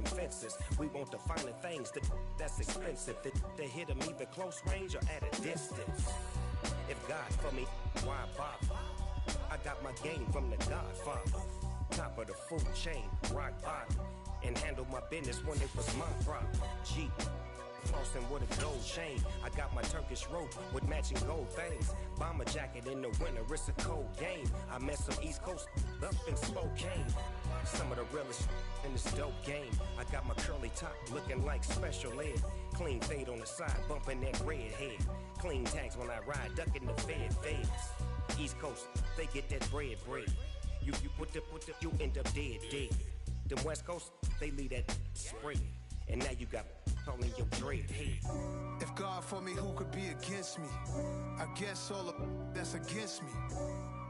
fences. We want the finer things that's expensive. They hit them either close range or at a distance. If God for me, why bother? I got my game from the Godfather. Top of the food chain, rock bottom. And handle my business when it was my problem. G, flossing with a gold chain. I got my Turkish rope with matching gold things. Bomber jacket in the winter, it's a cold game. I met some East Coast up in Spokane. Some of the realest in this dope game. I got my curly top looking like special ed. Clean fade on the side, bumping that red head. Clean tags when I ride, ducking the feds. East Coast, they get that bread. You put the, you end up dead. Them West Coast, they leave that spray. And now you got all in your dread head. If God for me, who could be against me? I guess all of that's against me.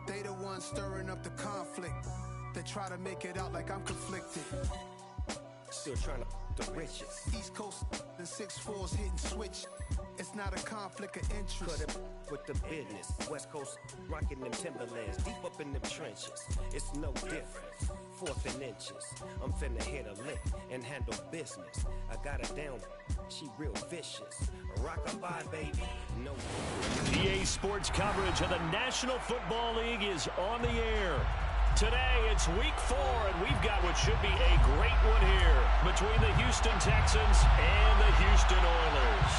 They the ones stirring up the conflict. They try to make it out like I'm conflicted. Still trying to the riches. East Coast and 6'4's hitting switch. It's not a conflict of interest. Cut it with the business. West Coast rocking them Timberlands deep up in them trenches. It's no difference. 4th and inches. I'm finna hit a lick and handle business. I got her down. She real vicious. Rock-a-bye, baby. No. EA Sports coverage of the National Football League is on the air. Today, it's week 4, and we've got what should be a great one here between the Houston Texans and the Houston Oilers.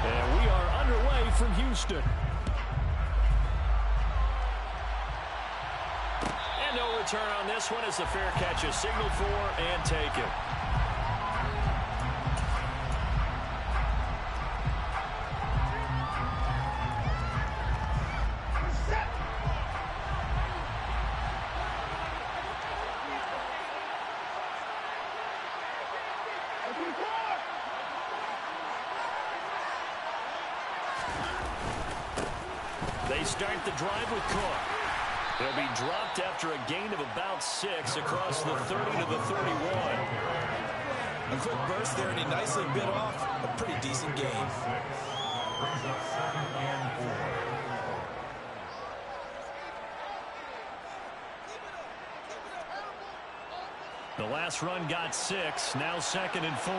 And we are underway from Houston. No return on this one as the fair catch is signaled for and taken. They start the drive with Cook. He'll be dropped after a gain of about 6 across the 30 to the 31. A quick burst there, and he nicely bit off a pretty decent gain. The last run got 6, now 2nd and 4.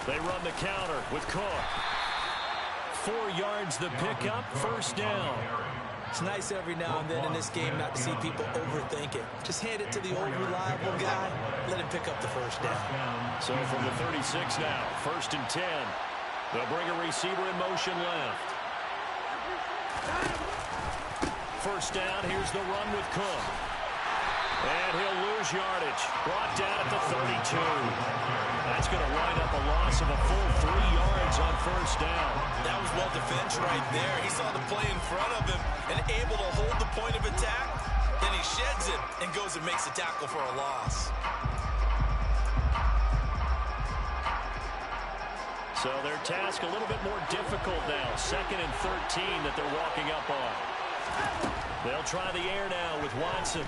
They run the counter with Cook. 4 yards the pickup, 1st down. It's nice every now and then in this game not to see people overthink it. Just hand it to the old reliable guy, let him pick up the 1st down. So from the 36 now, 1st and 10. They'll bring a receiver in motion left. 1st down, here's the run with Cook. And he'll lose yardage. Brought down at the 32. That's going to wind up a loss of a full 3 yards on 1st down. That was well defended right there. He saw the play in front of him and able to hold the point of attack. Then he sheds it and goes and makes a tackle for a loss. So their task a little bit more difficult now. 2nd and 13 that they're walking up on. They'll try the air now with Watson.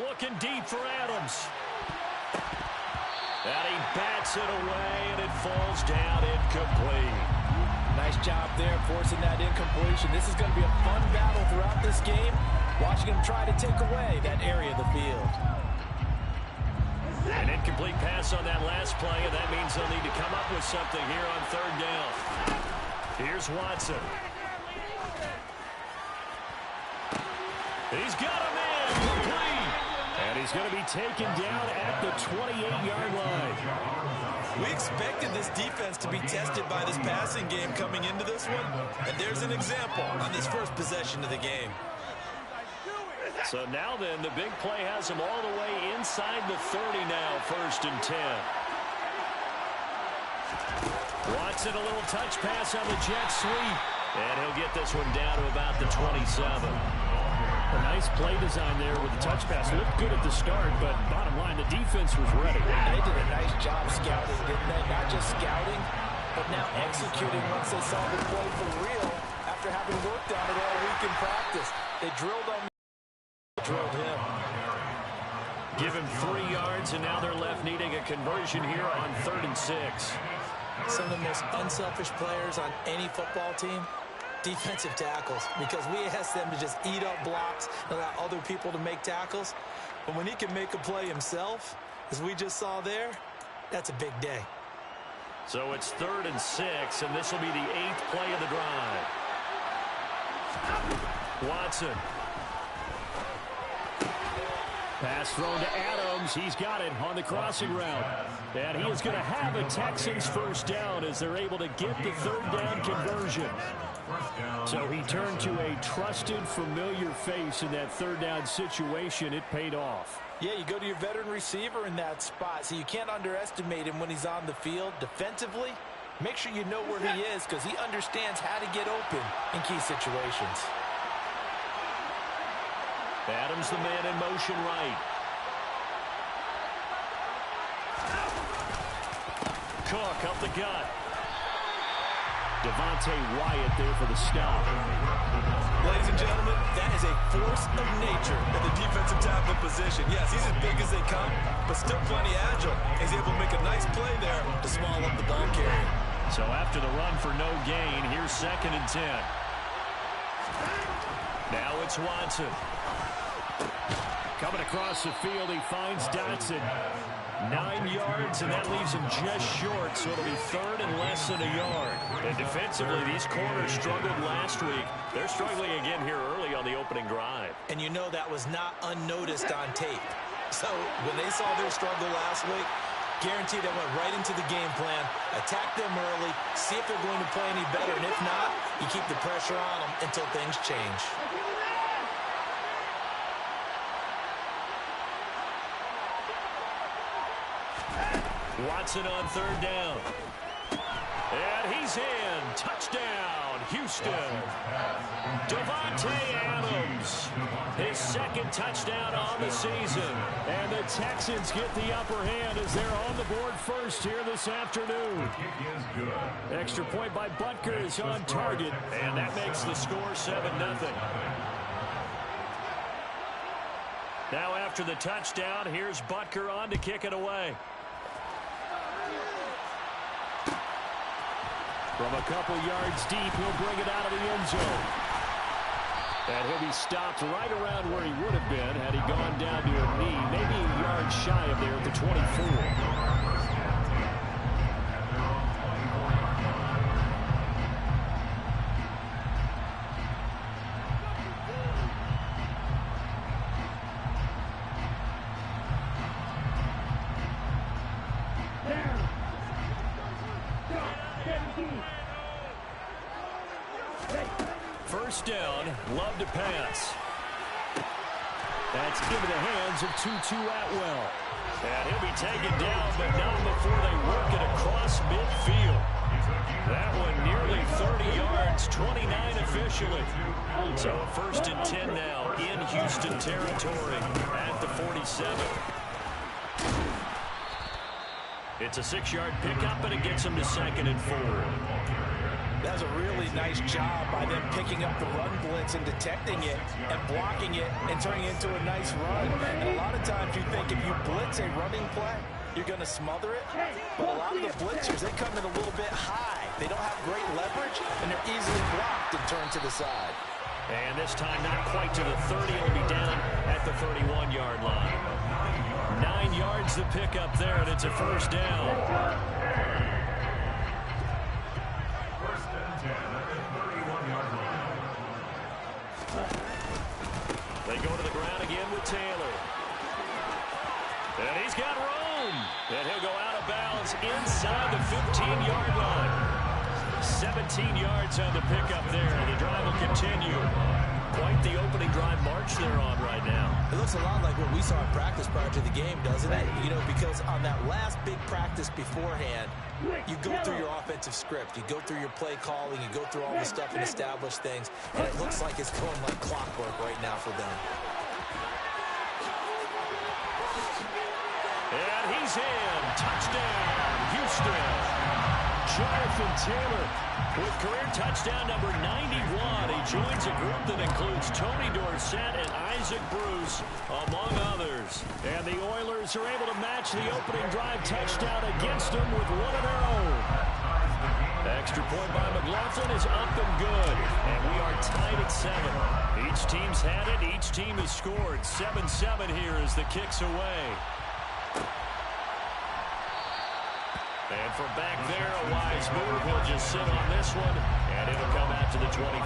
Looking deep for Adams. And he bats it away, and it falls down incomplete. Nice job there forcing that incompletion. This is going to be a fun battle throughout this game. Watching him try to take away that area of the field. An incomplete pass on that last play, and that means they'll need to come up with something here on 3rd down. Here's Watson. He's got him in, complete. And he's going to be taken down at the 28-yard line. We expected this defense to be tested by this passing game coming into this one. And there's an example on this first possession of the game. So now then, the big play has him all the way inside the 30 now, 1st and 10. Watson, a little touch pass on the jet sweep. And he'll get this one down to about the 27. A nice play design there with the touch pass. Looked good at the start, but bottom line, the defense was ready. And they did a nice job scouting, didn't they? Not just scouting, but now executing once they saw the play for real after having worked on it all week week in practice. They drilled on me. Drilled him. Give him 3 yards, and now they're left needing a conversion here on 3rd and 6. Some of the most unselfish players on any football team, defensive tackles, because we ask them to just eat up blocks and allow other people to make tackles. But when he can make a play himself, as we just saw there, that's a big day. So it's 3rd and 6, and this will be the 8th play of the drive. Watson. Pass thrown to Adams. He's got it on the crossing route. And he is going to have a Texans first down as they're able to get the 3rd down conversion. So he turned to a trusted, familiar face in that 3rd down situation. It paid off. Yeah, you go to your veteran receiver in that spot, so you can't underestimate him when he's on the field. Defensively, make sure you know where he is because he understands how to get open in key situations. Adams, the man in motion right. Cook up the gut. Devontae Wyatt there for the stop. Ladies and gentlemen, that is a force of nature at the defensive tackle position. Yes, he's as big as they come, but still plenty agile. He's able to make a nice play there to small up the ball carrier. So after the run for no gain, here's 2nd and 10. Now it's Watson. Coming across the field, he finds Dotson. 9 yards, and that leaves him just short, so it'll be 3rd and less than a yard. And defensively, these corners struggled last week. They're struggling again here early on the opening drive. And you know that was not unnoticed on tape. So when they saw their struggle last week, guaranteed they went right into the game plan, attack them early, see if they're going to play any better, and if not, you keep the pressure on them until things change. Watson on 3rd down. And he's in. Touchdown, Houston. Davante Adams, his 2nd touchdown on the season. And the Texans get the upper hand as they're on the board first here this afternoon. Extra point by Butker is on target, and that makes the score 7-0. Now after the touchdown, here's Butker on to kick it away. From a couple yards deep, he'll bring it out of the end zone. And he'll be stopped right around where he would have been had he gone down to a knee, maybe a yard shy of there at the 24. First down, Love to pass. That's into the hands of Tutu Atwell. And he'll be taken down, but not before they work it across midfield. That one nearly 30 yards, 29 officially. So 1st and 10 now in Houston territory at the 47. It's a 6-yard pickup, and it gets them to 2nd and 4. That's a really nice job by them picking up the run blitz and detecting it and blocking it and turning it into a nice run. And a lot of times you think if you blitz a running play, you're going to smother it. But a lot of the blitzers, they come in a little bit high. They don't have great leverage, and they're easily blocked and turned to the side. And this time not quite to the 30. It'll be down at the 31-yard line. 9 yards to pick up there, and it's a first down. They go to the ground again with Taylor. And he's got room. And he'll go out of bounds inside the 15-yard line. 17 yards on the pickup there. The drive will continue. Quite the opening drive march they're on right now. It looks a lot like what we saw in practice prior to the game, doesn't it? You know, because on that last big practice beforehand, you go through your offensive script. You go through your play calling. You go through all the stuff and establish things. And it looks like it's going like clockwork right now for them. And he's in. Touchdown, Houston. Jonathan Taylor with career touchdown number 91. He joins a group that includes Tony Dorsett and Isaac Bruce, among others. And the Oilers are able to match the opening drive touchdown against them with one of their own. Extra point by McLaughlin is up and good. And we are tied at 7. Each team's had it. Each team has scored. 7-7 here as the kick's away. And from back there, a wise move. He'll just sit on this one, and it'll come out to the 25.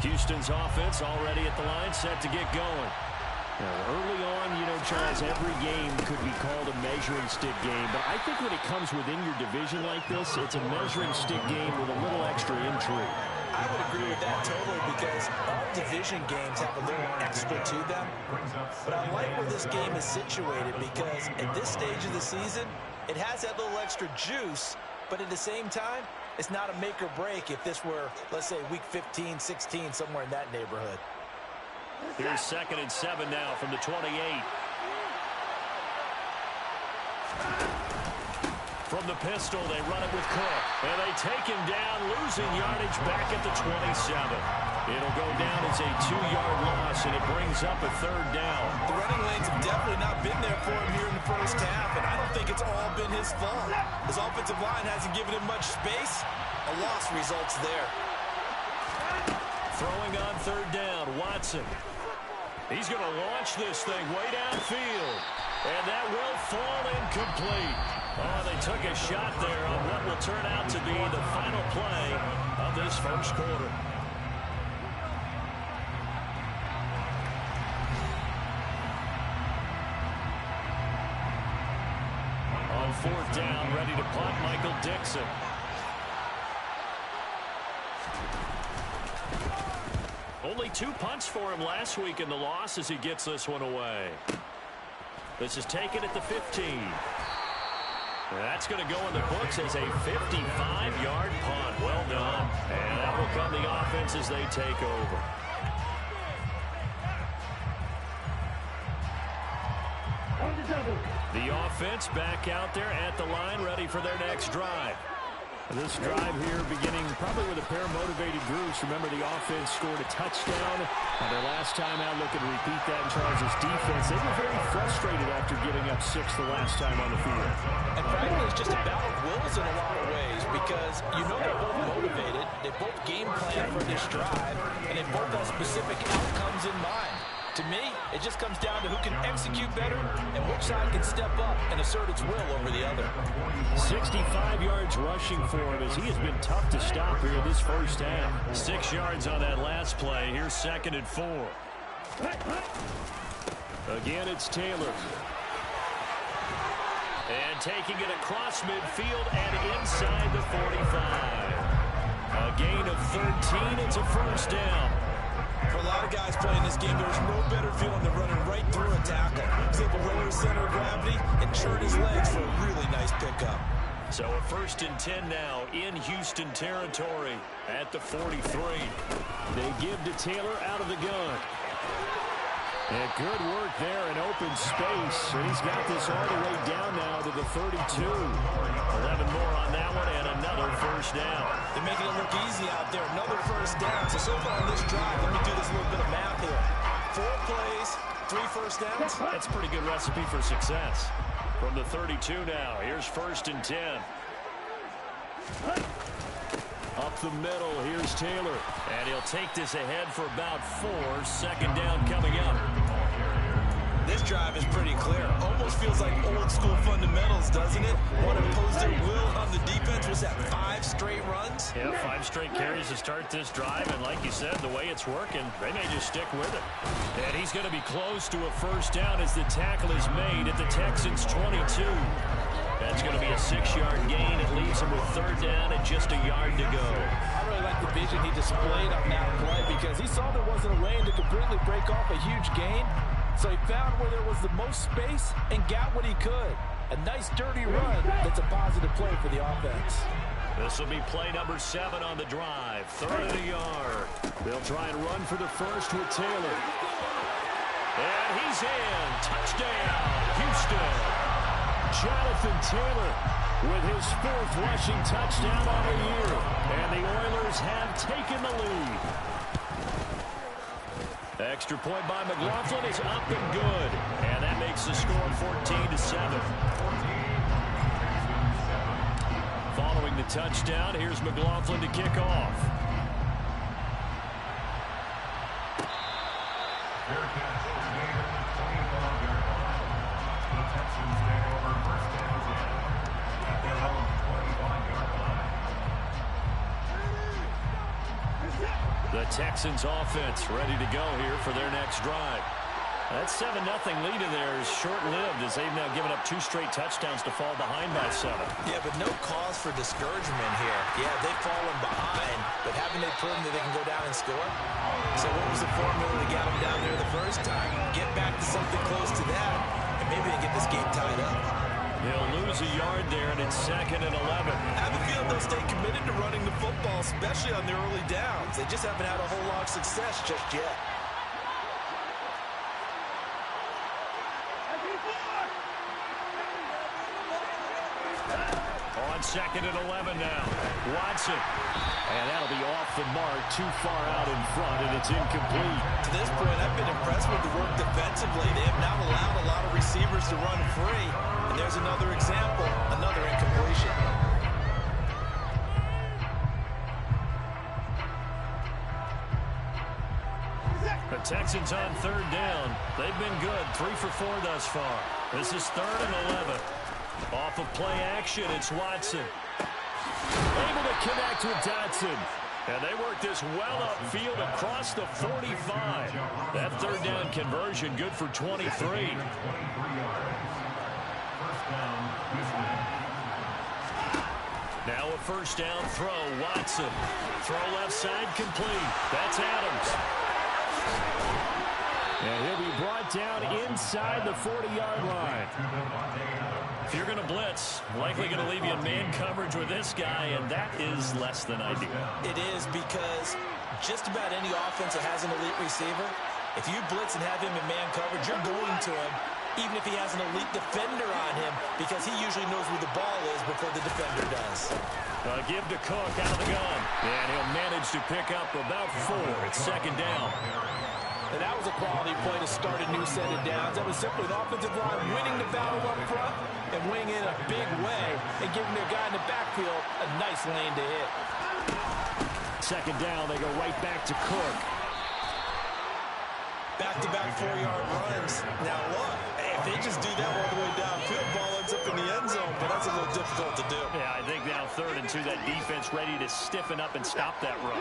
Houston's offense already at the line, set to get going. Now, early on, Charles, every game could be called a measuring stick game, but I think when it comes within your division like this, it's a measuring stick game with a little extra intrigue. I would agree with that totally because all division games have a little extra to them. But I like where this game is situated because at this stage of the season, it has that little extra juice, but at the same time, it's not a make or break if this were, let's say, week 15, 16, somewhere in that neighborhood. Here's 2nd and 7 now from the 28. From the pistol, they run it with Cook. And they take him down, losing yardage back at the 27. It'll go down as a 2-yard loss, and it brings up a 3rd down. The running lanes have definitely not been there for him here in the first half, and I don't think it's all been his fault. His offensive line hasn't given him much space. A loss results there. Throwing on 3rd down, Watson. He's going to launch this thing way downfield. And that will fall incomplete. Oh, they took a shot there on what will turn out to be the final play of this first quarter. On 4th down, ready to punt, Michael Dixon. Only 2 punts for him last week in the loss as he gets this one away. This is taken at the 15. That's going to go in the books as a 55-yard punt. Well done. And that will come the offense as they take over. The offense back out there at the line, ready for their next drive. This drive here beginning probably with a pair of motivated groups. Remember, the offense scored a touchdown. Their last time out, looking to repeat that in Charles' defense. They were very frustrated after giving up 6 the last time on the field. And frankly, it's just a battle of wills in a lot of ways because they're both motivated. They both game plan for this drive, and they both have specific outcomes in mind. To me, it just comes down to who can execute better and which side can step up and assert its will over the other. 65 yards rushing for him as he has been tough to stop here this first half. 6 yards on that last play. Here's 2nd and 4. Again, it's Taylor. And taking it across midfield and inside the 45. A gain of 13. It's a first down. For a lot of guys playing this game, there's no better feeling than running right through a tackle. He's able to lower his center of gravity and churn his legs for a really nice pickup. So a 1st and 10 now in Houston territory at the 43. They give to Taylor out of the gun. And good work there in open space. And he's got this all the way down now to the 32. 11 more on that one and another first down. They're making it look easy out there. Another first down. So far on this drive, let me do this little bit of math here. 4 plays, 3 first downs. That's a pretty good recipe for success. From the 32 now, here's 1st and 10. Up the middle, here's Taylor. And he'll take this ahead for about 4. 2nd down coming up. This drive is pretty clear. Almost feels like old school fundamentals, doesn't it? Want to impose their will on the defense. Was that 5 straight runs? Yeah, 5 straight carries to start this drive. And like you said, the way it's working, they may just stick with it. And he's going to be close to a first down as the tackle is made at the Texans' 22. That's going to be a 6-yard gain. It leaves him with 3rd down and just a yard to go. I really like the vision he displayed on that play because he saw there wasn't a lane to completely break off a huge gain. So he found where there was the most space and got what he could. A nice dirty run that's a positive play for the offense. This will be play number 7 on the drive. 3rd and a yard. They'll try and run for the first with Taylor. And he's in. Touchdown, Houston. Jonathan Taylor with his 4th rushing touchdown on the year. And the Oilers have taken the lead. Extra point by McLaughlin is up and good. And that makes the score 14-7. Following the touchdown, here's McLaughlin to kick off. The Texans offense ready to go here for their next drive. That 7-0 lead in there is short-lived as they've now given up 2 straight touchdowns to fall behind by 7. Yeah, but no cause for discouragement here. Yeah, they've fallen behind, but haven't they proven that they can go down and score? So what was the formula that got them down there the first time? Get back to something close to that, and maybe they get this game tied up. They'll lose a yard there, and it's 2nd and 11. I have a feeling they'll stay committed to running the football, especially on their early downs. They just haven't had a whole lot of success just yet. On 2nd and 11 now. Watson. And that'll be off the mark, too far out in front, and it's incomplete. To this point, I've been impressed with the work defensively. They have not allowed a lot of receivers to run free. And there's another example, another incompletion. The Texans on 3rd down. They've been good, 3 for 4 thus far. This is 3rd and 11. Off of play action, it's Watson. Able to connect with Dotson. And they work this well upfield across the 45. That 3rd down conversion good for 23. Now a 1st down throw, Watson. Throw left side complete. That's Adams. And he'll be brought down inside the 40-yard line. If you're going to blitz, likely going to leave you in man coverage with this guy, and that is less than ideal. It is, because just about any offense that has an elite receiver, if you blitz and have him in man coverage, you're going to him, even if he has an elite defender on him, because he usually knows where the ball is before the defender does. Give to Cook out of the gun, and he'll manage to pick up about 4. It's 2nd down. And that was a quality play to start a new set of downs. That was simply the offensive line winning the battle up front and winning in a big way and giving their guy in the backfield a nice lane to hit. 2nd down, they go right back to Cook. Back-to-back 4-yard runs. Now look, if they just do that all the way downfield, ball ends up in the end zone, but that's a little difficult to do. Yeah, I think now 3rd and 2, that defense ready to stiffen up and stop that run.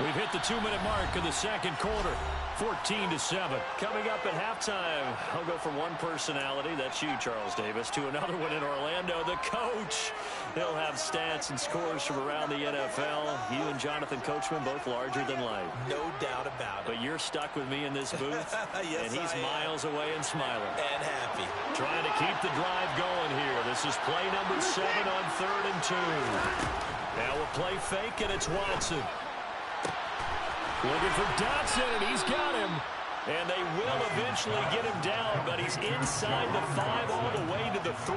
We've hit the 2-minute mark of the 2nd quarter. 14-7. Coming up at halftime, I'll go from one personality, that's you, Charles Davis, to another one in Orlando, the coach. He'll have stats and scores from around the NFL. You and Jonathan Coachman, both larger than life. No doubt about it. But you're stuck with me in this booth, yes, and he's miles away and smiling. And happy. Trying to keep the drive going here. This is play number 7 on 3rd and 2. Now a play fake, and it's Watson. Looking for Dotson, and he's got him. And they will eventually get him down, but he's inside the 5 all the way to the 3.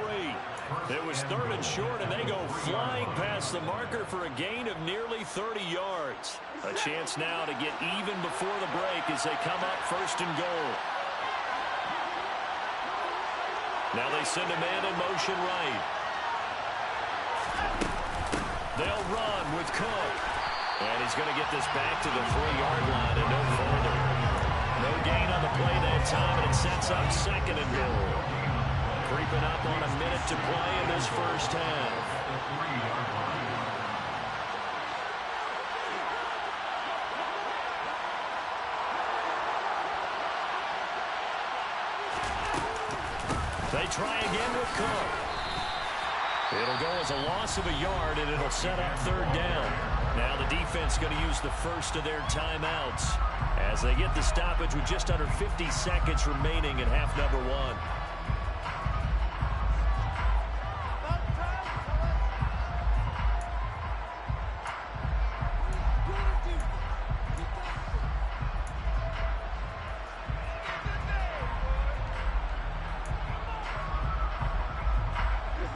It was 3rd and short, and they go flying past the marker for a gain of nearly 30 yards. A chance now to get even before the break as they come up 1st and goal. Now they send a man in motion right. They'll run with Cook. And he's going to get this back to the 3-yard line and no further. No gain on the play that time, and it sets up 2nd and goal. Creeping up on a minute to play in this first half. They try again with Cook. It'll go as a loss of a yard, and it'll set up 3rd down. Now the defense going to use the first of their timeouts as they get the stoppage with just under 50 seconds remaining in half number 1.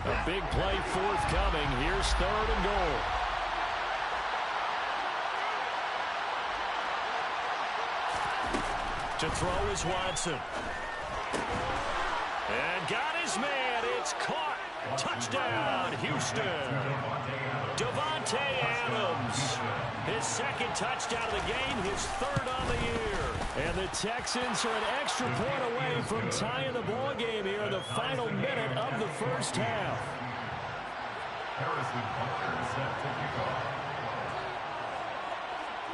A big play forthcoming. Here's 3rd and goal. To throw is Watson. And got his man. It's caught. Touchdown, Houston. Davante Adams. His 2nd touchdown of the game, his 3rd on the year. And the Texans are an extra point away from tying the ball game here in the final minute of the 1st half.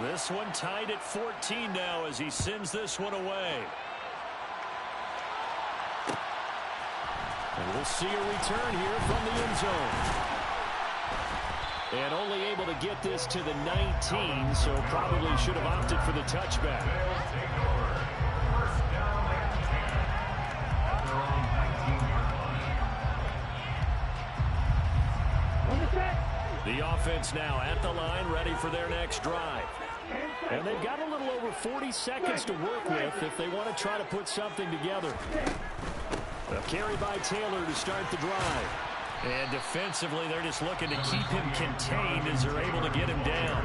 This one tied at 14 now as he sends this one away. And we'll see a return here from the end zone. And only able to get this to the 19, so probably should have opted for the touchback. The offense now at the line, ready for their next drive. And they've got a little over 40 seconds to work with if they want to try to put something together. A carry by Taylor to start the drive. And defensively, they're just looking to keep him contained as they're able to get him down.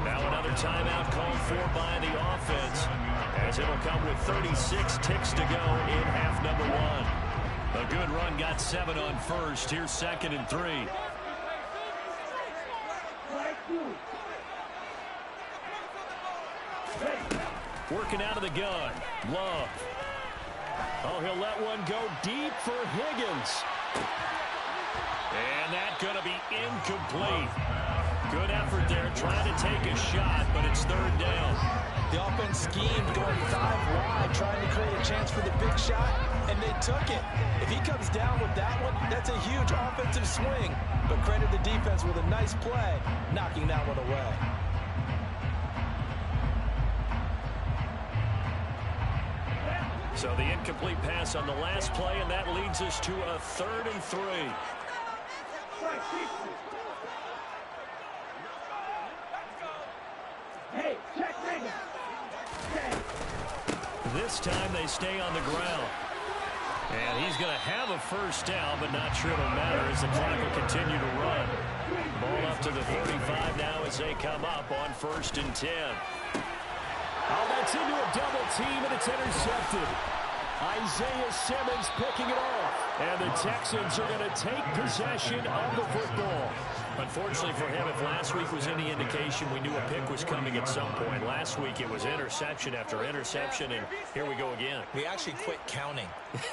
Now another timeout called for by the offense, as it'll come with 36 ticks to go in half number 1. A good run got 7 on first. Here's 2nd and 3. Working out of the gun. Love. Oh, he'll let one go deep for Higgins. And that's going to be incomplete. Good effort there, trying to take a shot, but it's 3rd down. The offense schemed going 5 wide, trying to create a chance for the big shot, and they took it. If he comes down with that one, that's a huge offensive swing. But credit the defense with a nice play, knocking that one away. So the incomplete pass on the last play, and that leads us to a 3rd and 3. This time they stay on the ground. And he's going to have a 1st down, but not sure it'll matter as the clock will continue to run. Ball up to the 35 now as they come up on 1st and 10. Oh, that's into a double team, and it's intercepted. Isaiah Simmons picking it off. And the Texans are going to take possession of the football. Unfortunately for him, if last week was any indication, we knew a pick was coming at some point. Last week it was interception after interception, and here we go again. We actually quit counting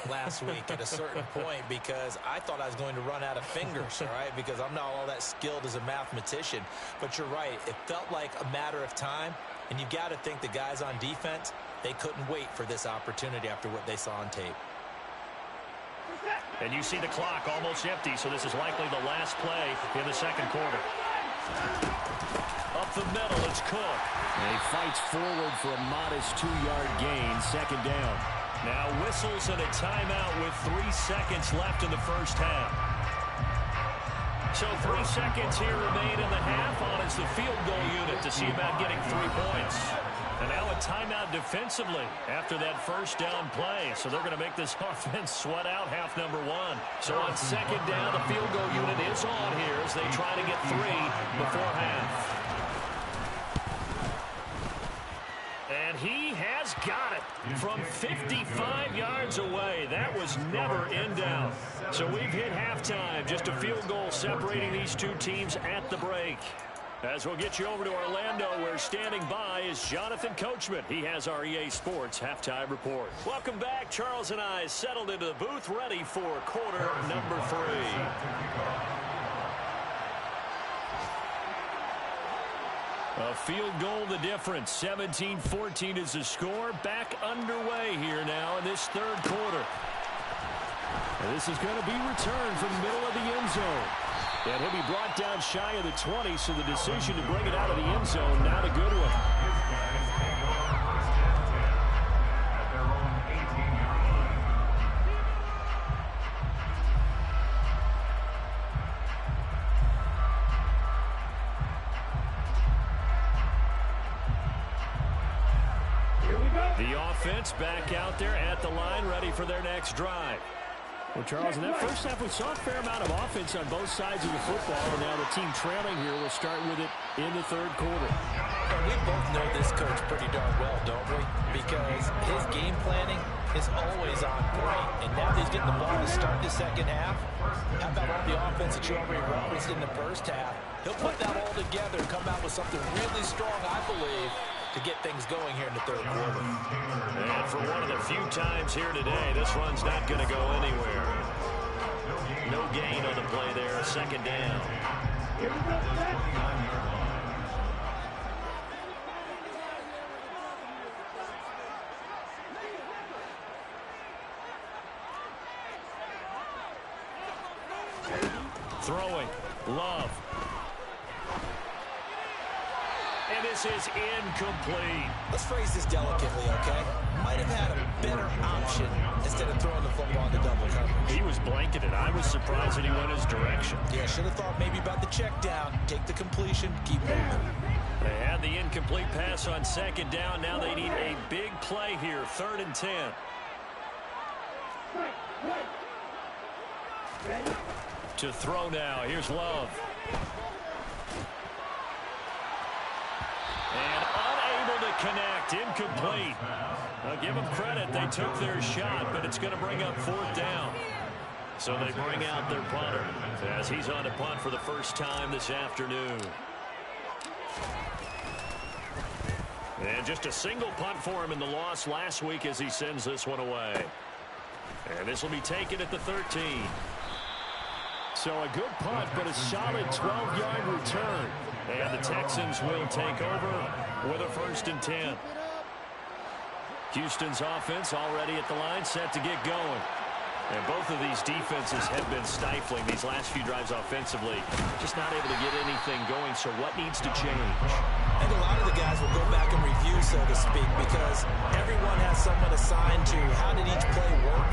last week at a certain point because I thought I was going to run out of fingers, all right, because I'm not all that skilled as a mathematician. But you're right. It felt like a matter of time, and you've got to think the guys on defense, they couldn't wait for this opportunity after what they saw on tape. And you see the clock almost empty, so this is likely the last play in the 2nd quarter. Up the middle, it's Cook. And he fights forward for a modest 2-yard gain, 2nd down. Now whistles and a timeout with 3 seconds left in the 1st half. So 3 seconds here remain in the half. On is the field goal unit to see about getting 3 points. And now a timeout defensively after that 1st down play. So they're going to make this offense sweat out half number 1. So on 2nd down, the field goal unit is on here as they try to get 3 before half. And he has got it from 55 yards away. That was never in doubt. So we've hit halftime. Just a field goal separating these two teams at the break. As we'll get you over to Orlando, where standing by is Jonathan Coachman. He has our EA Sports Halftime Report. Welcome back. Charles and I settled into the booth, ready for quarter number 3. A field goal the difference. 17-14 is the score. Back underway here now in this 3rd quarter. And this is going to be returned from the middle of the end zone. And he'll be brought down shy of the 20, so the decision to bring it out of the end zone, not a good one. The offense back out there at the line, ready for their next drive. Well, Charles, in that first half, we saw a fair amount of offense on both sides of the football, and now the team trailing here will start with it in the third quarter. And we both know this coach pretty darn well, don't we? Because his game planning is always on point, and now that he's getting the ball to start the second half, how about all the offense that you already referenced in the first half? He'll put that all together and come out with something really strong, I believe, to get things going here in the third quarter. And for one of the few times here today, this run's not going to go anywhere. No gain on the play there, second down. Throwing, Love. And this is incomplete. Let's phrase this delicately, okay? Might have had a better option instead of throwing the football into double coverage. He was blanketed. I was surprised that he went his direction. Yeah, should have thought maybe about the check down, take the completion, keep moving. They had the incomplete pass on second down. Now they need a big play here, 3rd and 10. To throw now. Here's Love. And unable to connect. Incomplete. I'll give them credit. They took their shot, but it's going to bring up 4th down. So they bring out their punter as he's on to punt for the first time this afternoon. And just a single punt for him in the loss last week as he sends this one away. And this will be taken at the 13. So a good punt, but a solid 12-yard return. And the Texans will take over with a 1st and 10. Houston's offense already at the line, set to get going. And both of these defenses have been stifling these last few drives offensively. Just not able to get anything going, so what needs to change? I think a lot of the guys will go back and review, so to speak, because everyone has someone assigned to how did each play work.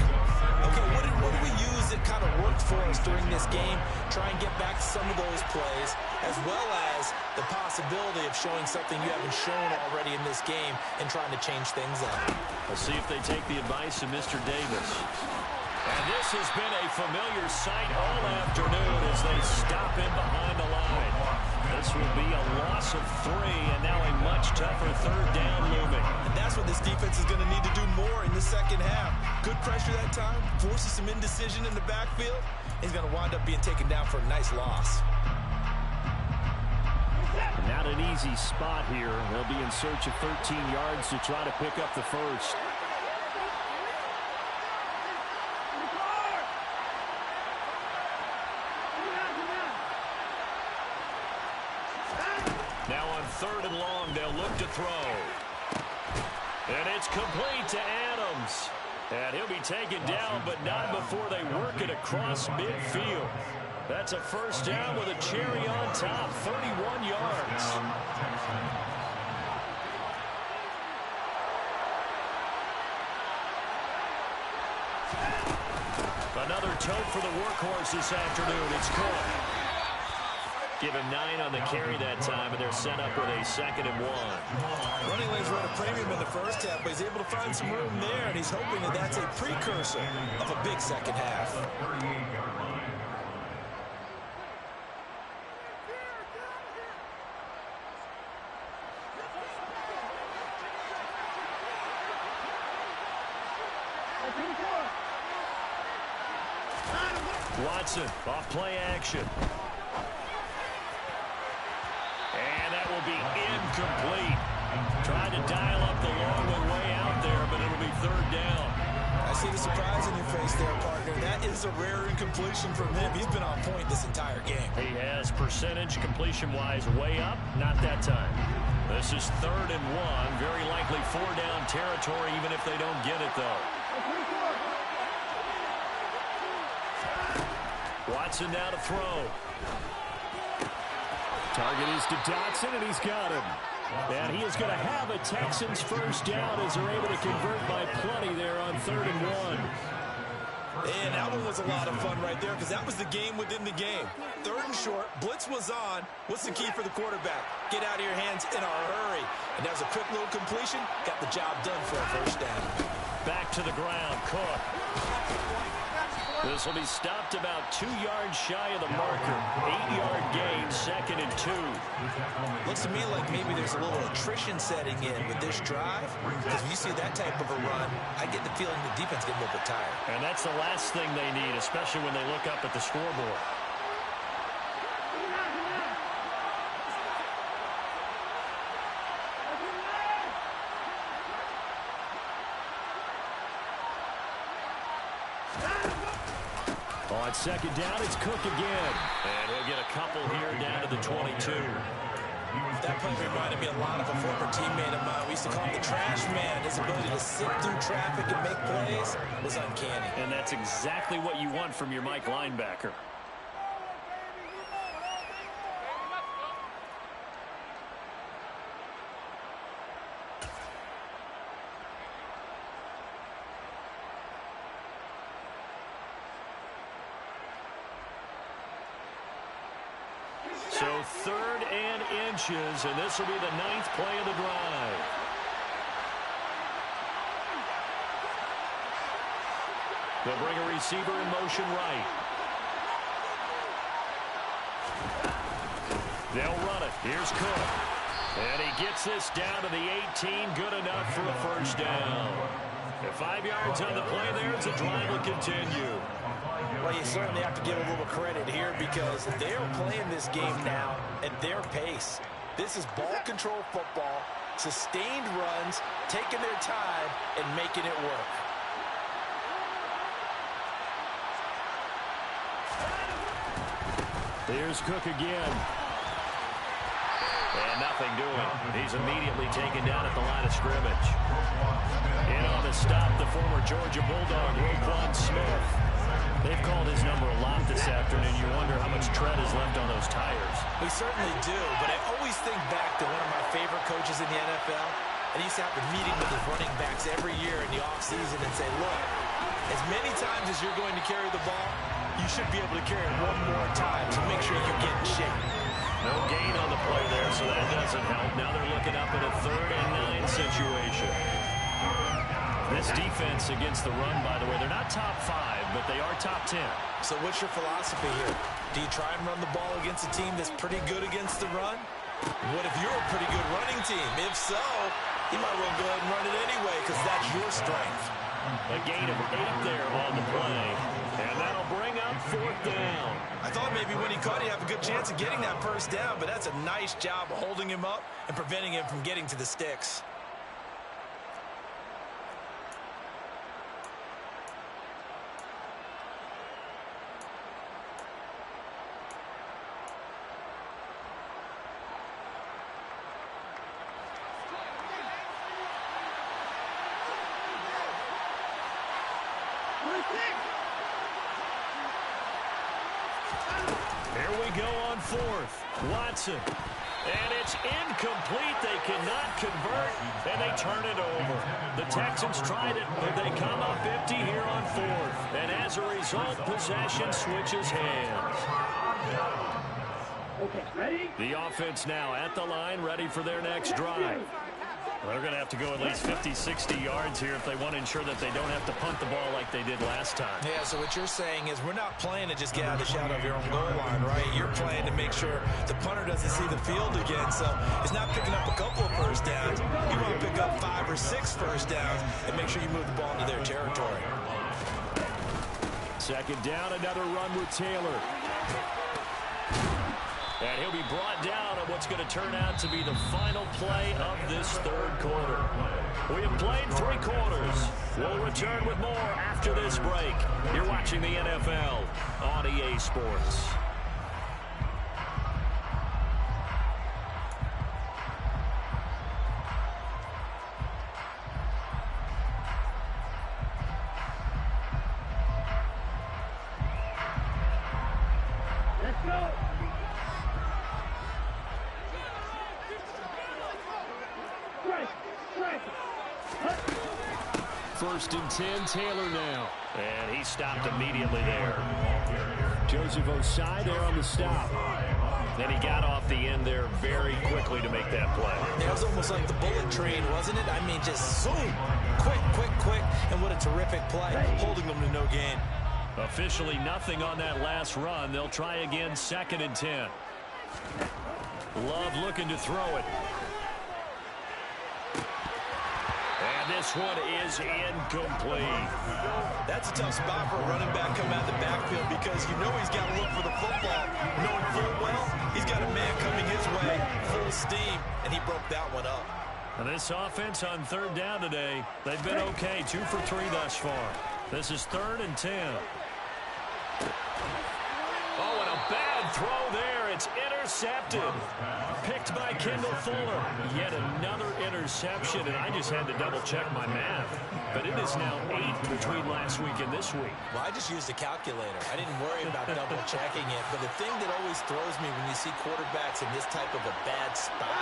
Okay, what did we use that kind of worked for us during this game? Try and get back to some of those plays, as well as the possibility of showing something you haven't shown already in this game and trying to change things up. We'll see if they take the advice of Mr. Davis. And this has been a familiar sight all afternoon as they stop him behind the line. This will be a loss of 3, and now a much tougher 3rd down looming. And that's what this defense is going to need to do more in the second half. Good pressure that time, forces some indecision in the backfield. He's going to wind up being taken down for a nice loss. Not an easy spot here. They'll be in search of 13 yards to try to pick up the first. Now on 3rd and long, they'll look to throw. And it's complete to Adams. And he'll be taken down, but not before they work it across midfield. That's a 1st down with a cherry on top, 31 yards. Another tote for the workhorse this afternoon. It's Cook. Give him 9 on the carry that time, and they're set up with a 2nd and 1. Running lanes were at a premium in the first half, but he's able to find some room there, and he's hoping that that's a precursor of a big second half. Watson, off play action. And that will be incomplete. Tried to dial up the long one way out there, but it'll be 3rd down. I see the surprise in your face there, partner. That is a rare incompletion from him. He's been on point this entire game. He has percentage completion-wise way up, not that time. This is 3rd and 1. Very likely 4-down territory, even if they don't get it, though. Watson now to throw. Target is to Dotson, and he's got him. And he is going to have a Texans 1st down as they're able to convert by plenty there on 3rd and 1. And that one was a lot of fun right there because that was the game within the game. 3rd and short, blitz was on. What's the key for the quarterback? Get out of your hands in a hurry. And that was a quick little completion. Got the job done for a 1st down. Back to the ground, Cook. This will be stopped about 2 yards shy of the marker. 8-yard gain, 2nd and 2. Looks to me like maybe there's a little attrition setting in with this drive. Because when you see that type of a run, I get the feeling the defense get a little bit tired. And that's the last thing they need, especially when they look up at the scoreboard. On 2nd down, it's Cook again. And he'll get a couple here down to the 22. That play reminded me a lot of a former teammate of mine. We used to call him the trash man. His ability to sit through traffic and make plays was uncanny. And that's exactly what you want from your Mike linebacker. So 3rd and inches, and this will be the 9th play of the drive. They'll bring a receiver in motion right. They'll run it. Here's Cook. And he gets this down to the 18. Good enough for a first down. And 5 yards on the play there as the drive will continue. Well, you certainly have to give a little credit here because they're playing this game now at their pace. This is ball control football, sustained runs, taking their time, and making it work. Here's Cook again. And nothing doing. He's immediately taken down at the line of scrimmage. In on the stop, the former Georgia Bulldog, Roquan Smith. They've called his number a lot this afternoon. You wonder how much tread is left on those tires. We certainly do, but I always think back to one of my favorite coaches in the NFL, and he used to have a meeting with his running backs every year in the offseason and say, look, as many times as you're going to carry the ball, you should be able to carry it one more time to make sure you get in shape. No gain on the play there, so that doesn't help. Now they're looking up at a 3rd and 9 situation. This defense against the run, by the way, they're not top 5, but they are top 10. So what's your philosophy here? Do you try and run the ball against a team that's pretty good against the run? What if you're a pretty good running team? If so, you might well go ahead and run it anyway because that's your strength. A gain of 8 there on the play, and that'll bring up 4th down. I thought maybe when he caught, he'd have a good chance of getting that first down, but that's a nice job of holding him up and preventing him from getting to the sticks. Here we go on 4th. Watson. And it's incomplete. They cannot convert, and they turn it over. The Texans tried it, but they come up empty here on 4th. And as a result, possession switches hands. Okay, ready? The offense now at the line, ready for their next drive. They're going to have to go at least 50, 60 yards here if they want to ensure that they don't have to punt the ball like they did last time. Yeah, so what you're saying is we're not playing to just get out of the shadow of your own goal line, right? You're playing to make sure the punter doesn't see the field again. So it's not picking up a couple of first downs. You want to pick up 5 or 6 first downs and make sure you move the ball into their territory. 2nd down, another run with Taylor. And he'll be brought down on what's going to turn out to be the final play of this 3rd quarter. We have played 3 quarters. We'll return with more after this break. You're watching the NFL on EA Sports. Let's go. 1st and 10, Taylor now. And he stopped immediately there. Joseph Osai there on the stop. Then he got off the end there very quickly to make that play. It was almost like the bullet train, wasn't it? I mean, just zoom. Quick, quick, quick. And what a terrific play, holding them to no gain. Officially nothing on that last run. They'll try again, 2nd and 10. Love looking to throw it. And this one is incomplete. That's a tough spot for a running back coming out of the backfield because you know he's got to look for the football. Knowing full well, he's got a man coming his way, full steam, and he broke that one up. And this offense on 3rd down today, they've been okay, 2 for 3 thus far. This is 3rd and 10. Oh, and a bad throw there. It's intercepted. Picked by Kendall Fuller. Yet another interception, and I just had to double-check my math. But it is now 8 between last week and this week. Well, I just used a calculator. I didn't worry about double-checking it. But the thing that always throws me when you see quarterbacks in this type of a bad spot,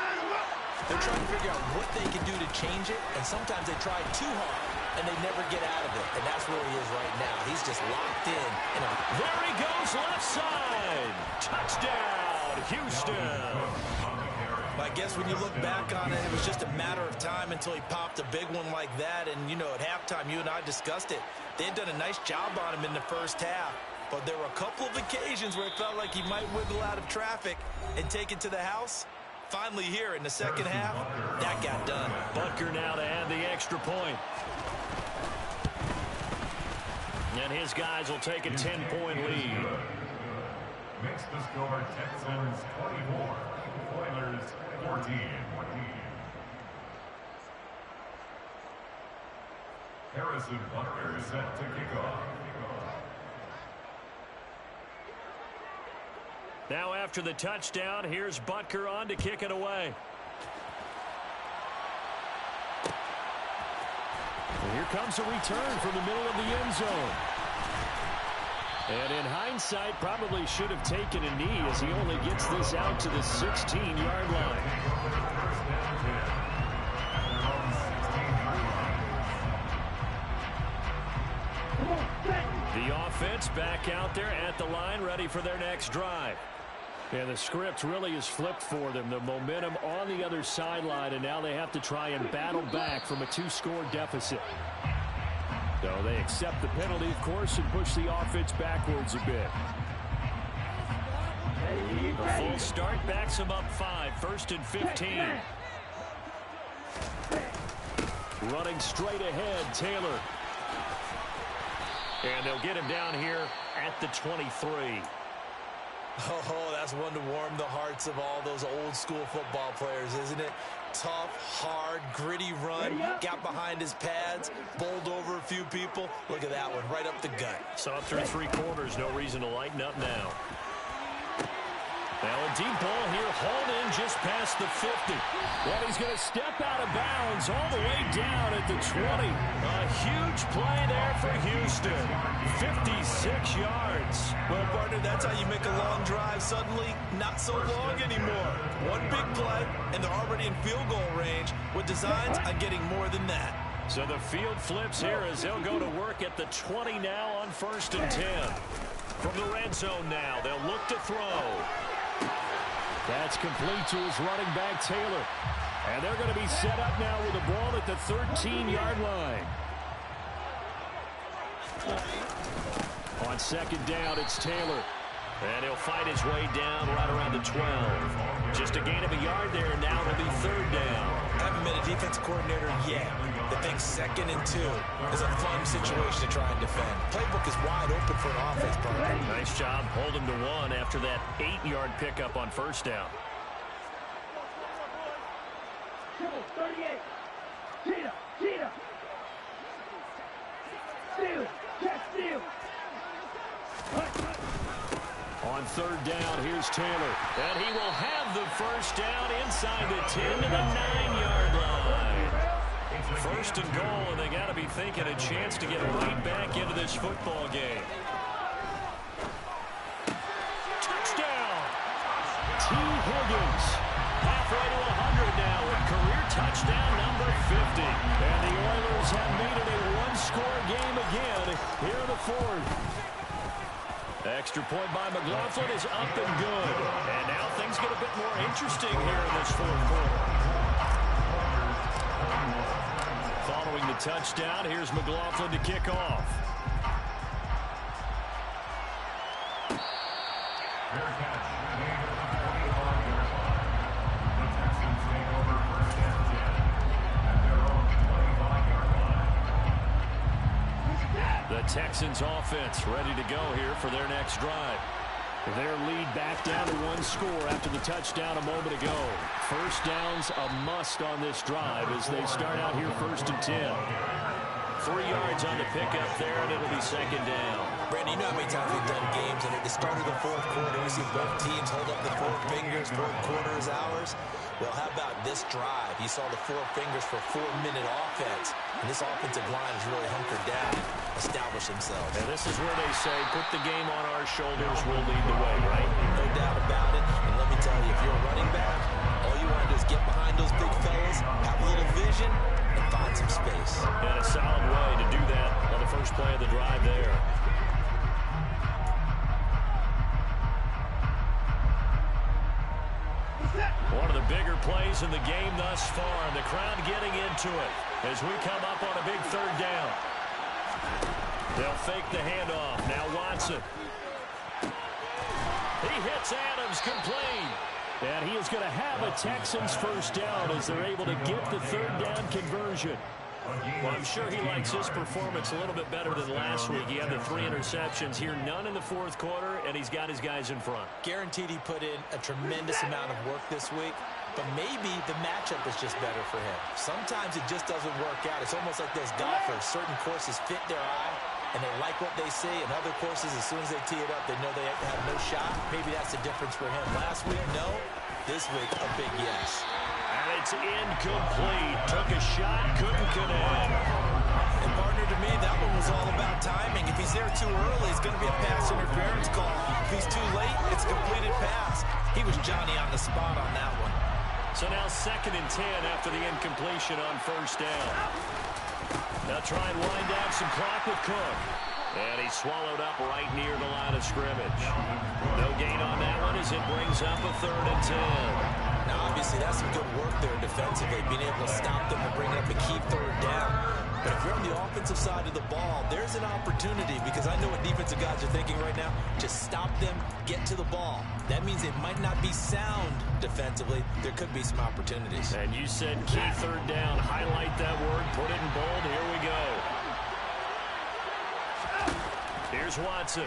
they're trying to figure out what they can do to change it, and sometimes they try too hard, and they never get out of it. And that's where he is right now. He's just locked in. There he goes, left side. Touchdown, Houston. I guess when you look back on it, it was just a matter of time until he popped a big one like that. And, you know, at halftime, you and I discussed it. They had done a nice job on him in the first half. But there were a couple of occasions where it felt like he might wiggle out of traffic and take it to the house. Finally here in the second half, that got done. Butker now to add the extra point. And his guys will take a 10-point lead. Makes the score Texans 24, Oilers 14. Harrison Butker set to kick off. Now after the touchdown, here's Butker on to kick it away. And here comes a return from the middle of the end zone. And in hindsight, probably should have taken a knee as he only gets this out to the 16-yard line. The offense back out there at the line, ready for their next drive. And the script really is flipped for them. The momentum on the other sideline, and now they have to try and battle back from a 2-score deficit. So they accept the penalty, of course, and push the offense backwards a bit. The full start backs them up 5, 1st and 15. Running straight ahead, Taylor. And they'll get him down here at the 23. Oh, that's one to warm the hearts of all those old school football players, isn't it? Tough, hard, gritty run. Got behind his pads, bowled over a few people. Look at that one, right up the gut. Saw it through 3 quarters. No reason to lighten up now. Now a deep ball here, hauled in just past the 50. And he's going to step out of bounds all the way down at the 20. A huge play there for Houston. 56 yards. Well, partner, that's how you make a long drive suddenly not so long anymore. One big play, and they're already in field goal range with designs on getting more than that. So the field flips here as they'll go to work at the 20 now on 1st and 10. From the red zone now, they'll look to throw. That's complete to his running back, Taylor. And they're going to be set up now with the ball at the 13-yard line. On 2nd down, it's Taylor. And he'll fight his way down right around the 12. Just a gain of a yard there, and now it'll be 3rd down. I haven't been a defense coordinator yet that thinks 2nd and 2 is a fun situation to try and defend. Playbook is wide open for an offense, partner. Nice job holding to 1 after that 8-yard pickup on 1st down. 38. Cheetah. Steal. Check steal. On 3rd down, here's Taylor. And he will have the 1st down inside the 10 to the 9-yard line. 1st and goal, and they got to be thinking a chance to get right back into this football game. Touchdown! T. Higgins. Halfway to 100 now with career touchdown number 50. And the Oilers have made it a 1-score game again here in the 4th. Extra point by McLaughlin is up and good. And now things get a bit more interesting here in this 4th quarter. Following the touchdown, here's McLaughlin to kick off. Fair catch made at the 45-yard line. The Texans take over first and 10 at their own 25-yard line. The Texans offense ready to go here for their next drive. Their lead back down to one score after the touchdown a moment ago. First down's a must on this drive as they start out here first and 10. 3 yards on the pickup there, and it'll be second down. Brandon, you know how many times we've done games, and at the start of the fourth quarter, we see both teams hold up the four fingers, fourth quarter is ours. Well, how about this drive? You saw the four fingers for 4-minute offense, and this offensive line is really hunkered down, established themselves. And this is where they say, put the game on our shoulders, we'll lead the way, right? No doubt about it, and let me tell you, if you're a running back, all you want to do is get behind those big fellas, have a little vision, and find some space. And a solid way to do that on the first play of the drive there. One of the bigger plays in the game thus far, and the crowd getting into it as we come up on a big third down. They'll fake the handoff. Now Watson. He hits Adams, complete. And he is going to have a Texans first down as they're able to get the third down conversion. Well, I'm sure he likes his performance a little bit better than last week. He had the 3 interceptions here, none in the fourth quarter, and he's got his guys in front. Guaranteed he put in a tremendous amount of work this week, but maybe the matchup is just better for him. Sometimes it just doesn't work out. It's almost like those golfers. Certain courses fit their eye, and they like what they see, and other courses, as soon as they tee it up, they know they have no shot. Maybe that's the difference for him. Last week, no. This week, a big yes. And it's incomplete. Took a shot, couldn't connect. And partner, to me, that one was all about timing. If he's there too early, it's going to be a pass interference call. If he's too late, it's a completed pass. He was Johnny on the spot on that one. So now second and 10 after the incompletion on first down. They'll try and wind down some clock with Cook. And he's swallowed up right near the line of scrimmage. No gain on that one as it brings up a third and 10. Now, obviously, that's some good work there defensively, being able to stop them and bring up a key third down. But if you're on the offensive side of the ball, there's an opportunity, because I know what defensive guys are thinking right now. Just stop them, get to the ball. That means it might not be sound defensively. There could be some opportunities. And you said key third down. Highlight that word, put it in bold. Here we go. Here's Watson.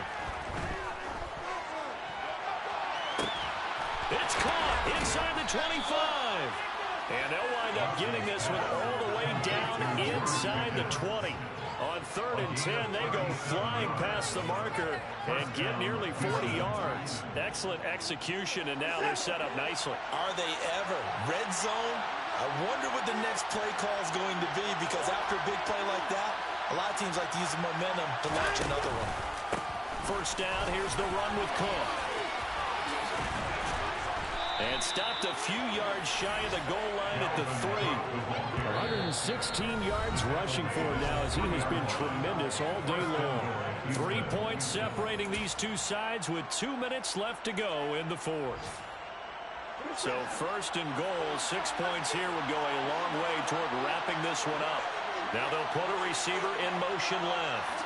It's caught inside the 25. And they'll wind up getting this one all the way down inside the 20. On third and 10, they go flying past the marker and get nearly 40 yards. Excellent execution, and now they're set up nicely. Are they ever? Red zone? I wonder what the next play call is going to be, because after a big play like that, a lot of teams like to use the momentum to launch another one. First down, here's the run with Cook. And stopped a few yards shy of the goal line at the 3. 116 yards rushing for him now as he has been tremendous all day long. 3 points separating these two sides with 2 minutes left to go in the fourth. So first and goal, 6 points here would go a long way toward wrapping this one up. Now they'll put a receiver in motion left.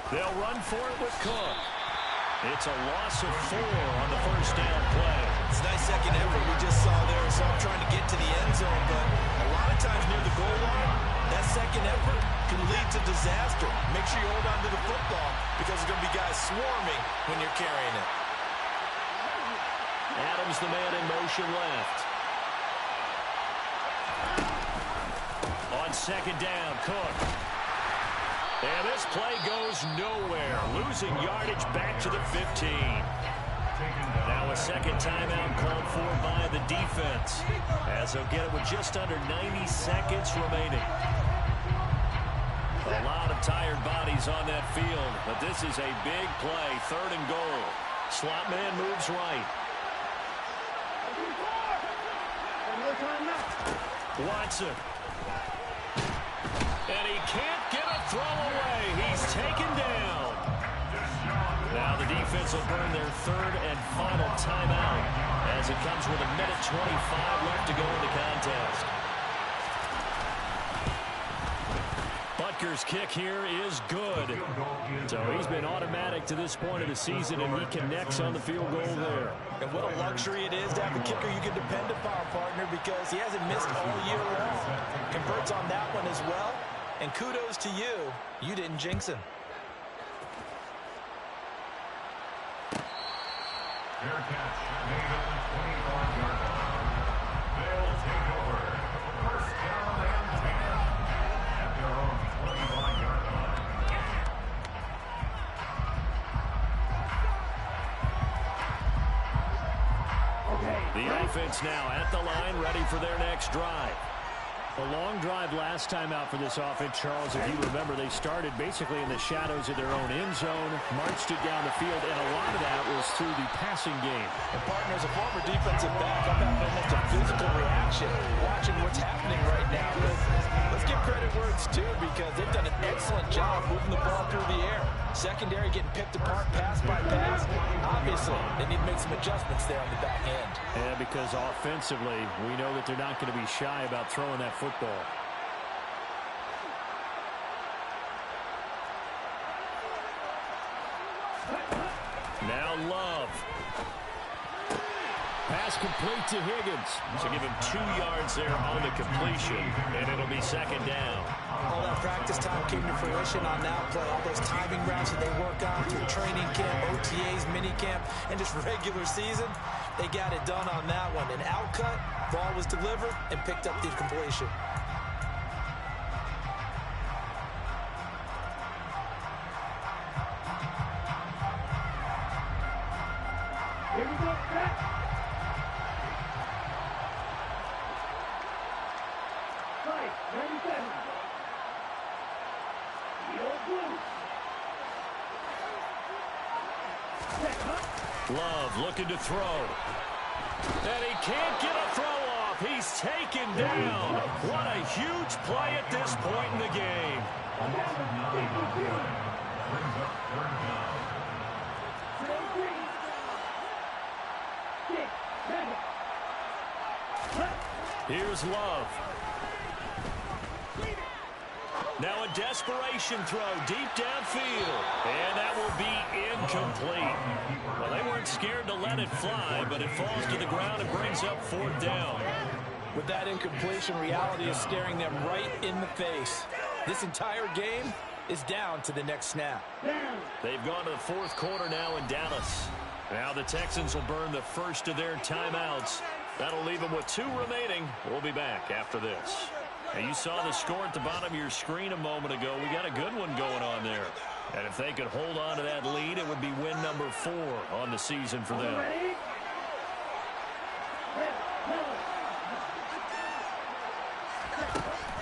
They'll run for it with Cook. It's a loss of 4 on the first down play. It's a nice second effort we just saw there. So I'm trying to get to the end zone, but a lot of times near the goal line, that second effort can lead to disaster. Make sure you hold on to the football, because there's going to be guys swarming when you're carrying it. Adams, the man in motion left. On second down, Cook. And this play goes nowhere. Losing yardage back to the 15. Now a second timeout called for by the defense, as they'll get it with just under 90 seconds remaining. A lot of tired bodies on that field, but this is a big play. Third and goal. Slot man moves right. Watson. And he can't get a throw away. He's taken down. Now the defense will burn their third and final timeout as it comes with 1:25 left to go in the contest. Butker's kick here is good. So he's been automatic to this point of the season, and he connects on the field goal there. And what a luxury it is to have a kicker you can depend upon, partner, because he hasn't missed all year long. Converts on that one as well. And kudos to you. You didn't jinx him. Fair catch made at the 25-yard line. They'll take over. First down and 10 at their own 25-yard line. The offense now at the line, ready for their next drive. A long drive last time out for this offense, Charles. If you remember, they started basically in the shadows of their own end zone, marched it down the field, and a lot of that was through the passing game. And partner, as a former defensive back, I'm having almost a physical reaction watching what's happening right now. But let's give credit where it's due, because they've done an excellent job moving the ball through the air. Secondary getting picked apart pass by pass. Obviously, they need to make some adjustments there on the back end. Yeah, because offensively, we know that they're not going to be shy about throwing that football. Now Love. Pass complete to Higgins. So give him 2 yards there on the completion, and it'll be second down. All that practice time came to fruition on that play. All those timing routes that they work on through training camp, OTAs, minicamp, and just regular season, they got it done on that one. An outcut, ball was delivered, and picked up the completion. Here we go, back. Right, 97. The old blue. Love looking to throw. And he can't get a throw off. He's taken down. What a huge play at this point in the game. Brings up third down. 6, 7. Here's Love. Now a desperation throw deep downfield. And that will be incomplete. Well, they weren't scared to let it fly, but it falls to the ground and brings up fourth down. With that incompletion, reality is staring them right in the face. This entire game is down to the next snap. They've gone to the fourth quarter now in Dallas. Now the Texans will burn the first of their timeouts. That'll leave them with 2 remaining. We'll be back after this. Now you saw the score at the bottom of your screen a moment ago. We got a good one going on there. And if they could hold on to that lead, it would be win number 4 on the season for them.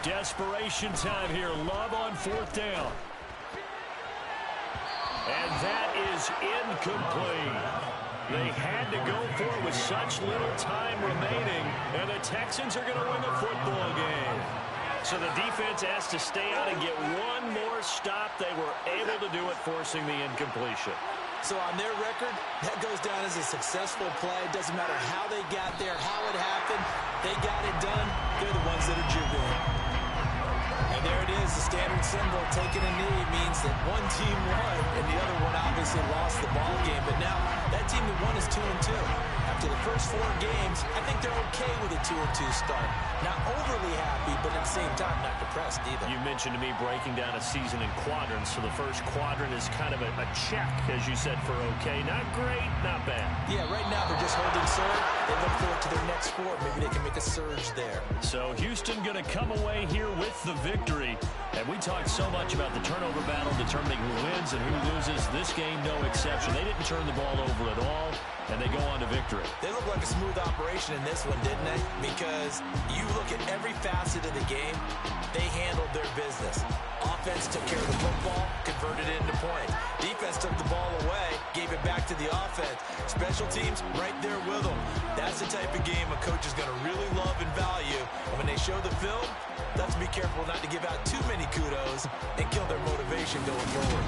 Desperation time here. Love on fourth down. And that is incomplete. They had to go for it with such little time remaining, and the Texans are going to win the football game. So the defense has to stay out and get one more stop. They were able to do it, forcing the incompletion. So on their record, that goes down as a successful play. It doesn't matter how they got there, how it happened. They got it done. They're the ones that are jubilant. And there it is, the standard symbol. Taking a knee means that one team won, and the other one obviously lost the ball game. But now, that team that won is 2-2. After the first 4 games, I think they're okay with a 2-2 start. Not overly happy, but at the same time, not depressed either. You mentioned to me breaking down a season in quadrants. So the first quadrant is kind of a check, as you said, for okay. Not great, not bad. Yeah, right now they're just holding serve. They look forward to their next 4. Maybe they can make a surge there. So Houston going to come away here with the victory. And we talked so much about the turnover battle, determining who wins and who loses. This game, no exception. They didn't turn the ball over at all, and they go on to victory. They look like a smooth operation in this one, didn't they? Because you look at every facet of the game, they handled their business. Offense took care of the football, converted it into points. Defense took the ball away, gave it back to the offense. Special teams, right there with them. That's the type of game a coach is going to really love and value. And when they show the film, they have to be careful not to give out too many kudos and kill their motivation going forward.